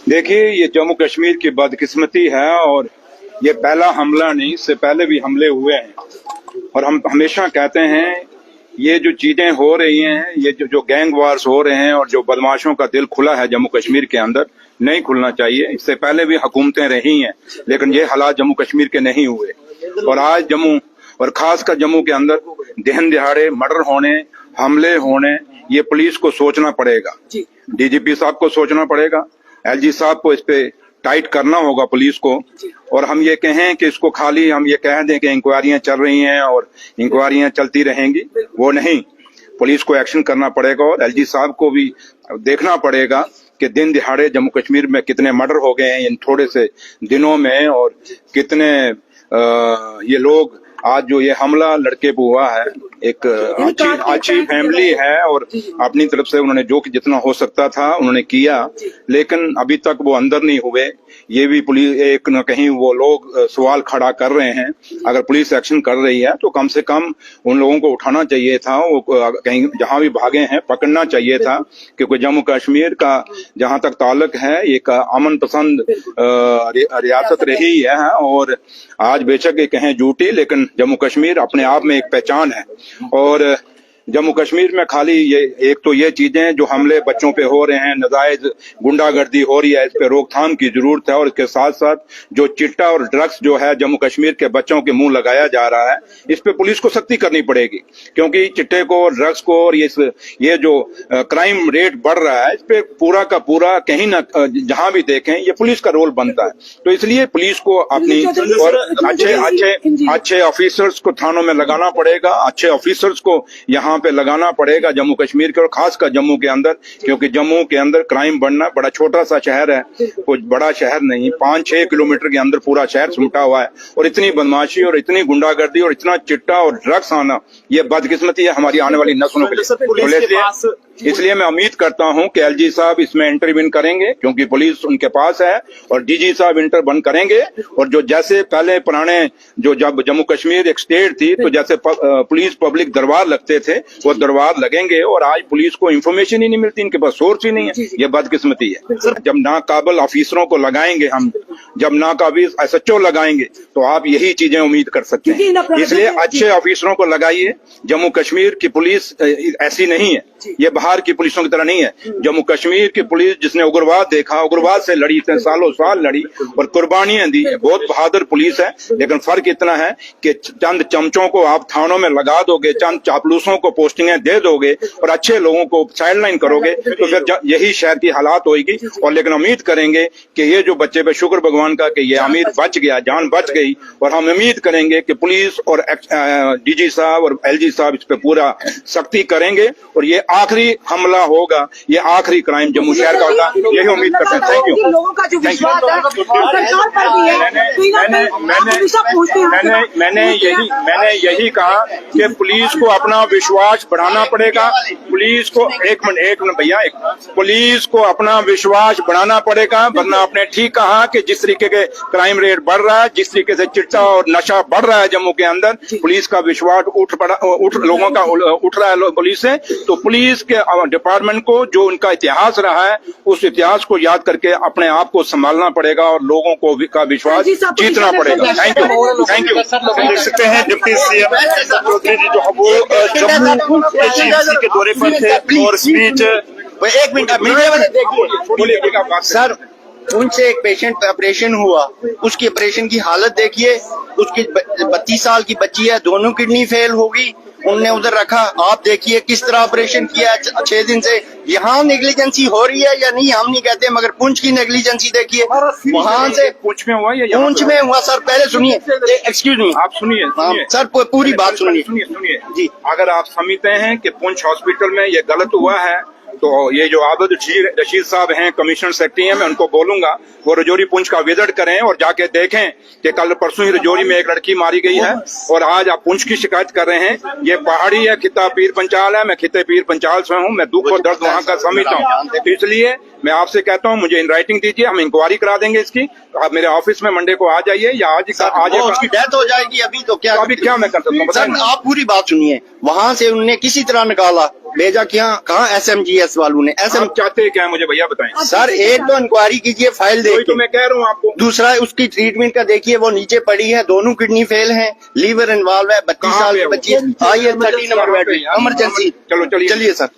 देखिए, ये जम्मू कश्मीर की बदकिस्मती है और ये पहला हमला नहीं, इससे पहले भी हमले हुए हैं। और हम हमेशा कहते हैं ये जो चीजें हो रही हैं, ये जो गैंग वार्स हो रहे हैं और जो बदमाशों का दिल खुला है जम्मू कश्मीर के अंदर, नहीं खुलना चाहिए। इससे पहले भी हुकूमतें रही हैं, लेकिन ये हालात जम्मू कश्मीर के नहीं हुए। और आज जम्मू और खासकर जम्मू के अंदर दिन दिहाड़े मर्डर होने, हमले होने, ये पुलिस को सोचना पड़ेगा, डीजीपी साहब को सोचना पड़ेगा, एलजी साहब को इस पे टाइट करना होगा पुलिस को। और हम ये कहें कि इसको खाली हम ये कह दें कि इंक्वायरियां चल रही हैं और इंक्वायरियां चलती रहेंगी, वो नहीं, पुलिस को एक्शन करना पड़ेगा। और एलजी साहब को भी देखना पड़ेगा कि दिन दिहाड़े जम्मू कश्मीर में कितने मर्डर हो गए हैं इन थोड़े से दिनों में, और कितने ये लोग आज जो ये हमला लड़के पे हुआ है, एक अच्छी फैमिली है और अपनी तरफ से उन्होंने जो कि जितना हो सकता था उन्होंने किया, लेकिन अभी तक वो अंदर नहीं हुए। ये भी पुलिस एक न कहीं वो लोग सवाल खड़ा कर रहे हैं। अगर पुलिस एक्शन कर रही है तो कम से कम उन लोगों को उठाना चाहिए था, वो कहीं जहां भी भागे हैं पकड़ना चाहिए था, क्योंकि जम्मू कश्मीर का जहां तक ताल्लुक है एक अमन पसंद रियासत रही है। और आज बेशक ये कहें झूठी, लेकिन जम्मू कश्मीर अपने आप में एक पहचान है। और जम्मू कश्मीर में खाली ये एक तो ये चीजें जो हमले बच्चों पे हो रहे हैं, नाजायज गुंडागर्दी हो रही है, इस पे रोकथाम की जरूरत है। और इसके साथ साथ जो चिट्टा और ड्रग्स जो है जम्मू कश्मीर के बच्चों के मुंह लगाया जा रहा है, इस पे पुलिस को सख्ती करनी पड़ेगी, क्योंकि चिट्टे को, ड्रग्स को और ये जो क्राइम रेट बढ़ रहा है, इस पे पूरा का पूरा कहीं ना जहां भी देखें ये पुलिस का रोल बनता है। तो इसलिए पुलिस को अपनी और अच्छे ऑफिसर्स को थानों में लगाना पड़ेगा, अच्छे ऑफिसर्स को यहाँ पे लगाना पड़ेगा जम्मू कश्मीर के, और खासकर जम्मू के अंदर, क्योंकि जम्मू के अंदर क्राइम बढ़ना, बड़ा छोटा सा शहर है, कुछ बड़ा शहर नहीं, 5-6 किलोमीटर के अंदर पूरा शहर सिमटा हुआ है। और इतनी बदमाशी और इतनी गुंडागर्दी और इतना चिट्टा और ड्रग्स आना, ये बदकिस्मती है हमारी आने वाली नस्लों के लिए। इसलिए मैं उम्मीद करता हूं कि एलजी साहब इसमें इंटरवीन करेंगे, क्योंकि पुलिस उनके पास है, और डीजी साहब इंटरवन करेंगे। और जो जैसे पहले पुराने जो जब जम्मू कश्मीर एक स्टेट थी, तो जैसे पुलिस पब्लिक दरबार लगते थे, वो दरबार लगेंगे। और आज पुलिस को इंफॉर्मेशन ही नहीं मिलती, इनके पास सोर्स ही नहीं है, ये बदकिस्मती है। जब नाकाबिल ऑफिसरों को लगाएंगे हम, जब नाकाबिल एसएचओ लगाएंगे, तो आप यही चीजें उम्मीद कर सकते हैं। इसलिए अच्छे ऑफिसरों को लगाइए। जम्मू कश्मीर की पुलिस ऐसी नहीं है, ये बाहर की पुलिसों की तरह नहीं है। जम्मू कश्मीर की पुलिस जिसने उग्रवाद देखा, उग्रवाद से लड़ी, इतने सालों साल लड़ी और कुर्बानियां दी, बहुत बहादुर पुलिस है। लेकिन फर्क इतना है कि चंद चमचों को आप थानों में लगा दोगे, चंद चापलूसों को पोस्टिंगें दे दोगे और अच्छे लोगों को साइडलाइन करोगे, तो फिर यही शहर की हालात होगी। और लेकिन उम्मीद करेंगे कि ये जो बच्चे पे शुक्र भगवान का कि ये अमीर बच गया, जान बच गई। और हम उम्मीद करेंगे कि पुलिस और डीजी साहब और एलजी साहब इस पे पूरा सख्ती करेंगे और ये आखिरी हमला होगा, ये आखिरी क्राइम जम्मू शहर का होगा, यही उम्मीद करते हैं। Thank you. लोगों का जो विश्वास है सरकार पर भी है। मैंने यही कहा कि पुलिस को अपना विश्वास बढ़ाना पड़ेगा। पुलिस को एक मिनट भैया, पुलिस को अपना विश्वास बढ़ाना पड़ेगा, वरना आपने ठीक कहा कि जिस तरीके के क्राइम रेट बढ़ रहा है, जिस तरीके से चिट्टा और नशा बढ़ रहा है जम्मू के अंदर, पुलिस का विश्वास लोगों का उठ रहा है पुलिस से। तो पुलिस के डिपार्टमेंट को जो उनका इतिहास रहा है, उस इतिहास को याद करके अपने आप को संभालना पड़ेगा और लोगों को का विश्वास जीतना पड़ेगा। Thank you, thank you. देख सकते हैं डिप्टी सीएम चौधरी जी जो वो जम्मू के दौरे पर थे और स्पीच। एक मिनट सर, उनसे एक पेशेंट ऑपरेशन हुआ, उसकी ऑपरेशन की हालत देखिए, उसकी 32 साल की बच्ची है, दोनों किडनी फेल होगी, उनने उधर रखा। आप देखिए किस तरह ऑपरेशन किया 6 दिन से। यहाँ नेग्लिजेंसी हो रही है या नहीं हम नहीं कहते, मगर पुंछ की नेग्लिजेंसी देखिए। वहाँ से पुंछ में हुआ, पुंछ में हुआ सर। पहले सुनिए, एक्सक्यूज मी, आप सुनिए सर, पूरी बात सुनिए। सुनिए जी। अगर आप समझते हैं कि पुंछ हॉस्पिटल में ये गलत हुआ है, तो ये जो आबद रशीद साहब हैं, कमिश्नर सेक्रेटरी हैं, मैं उनको बोलूंगा वो रजौरी पुंछ का विजिट करें और जाके देखें कि कल परसों ही रजौरी में एक लड़की मारी गई है और आज आप पुंछ की शिकायत कर रहे हैं। ये पहाड़ी है, खिता पीर पंचाल है, मैं खिते पीर पंचाल से हूँ, मैं दुख और दर्द वहाँ का समझता हूँ। तो इसलिए मैं आपसे कहता हूँ मुझे इन राइटिंग दीजिए, हम इंक्वायरी करा देंगे इसकी। तो आप मेरे ऑफिस में मंडे को आ जाइए या आज उसकी डेथ हो जाएगी। अभी तो क्या मैं कर सकता हूँ? सर आप पूरी बात सुनिए। वहाँ से उनने किसी तरह निकाला, भेजा कहाँ SMGS वालों ने आप चाहते क्या है मुझे भैया बताएं। सर एक तो इंक्वायरी कीजिए फाइल वही देख तो मैं कह रहा हूँ आपको। दूसरा उसकी ट्रीटमेंट का देखिए, वो नीचे पड़ी है, दोनों किडनी फेल हैं, लीवर इन्वॉल्व है, 32 कहाँ साल पे की है वो? बच्ची है। आइए 30 नंबर बेड, इमरजेंसी। चलो चलिए। चलिए सर।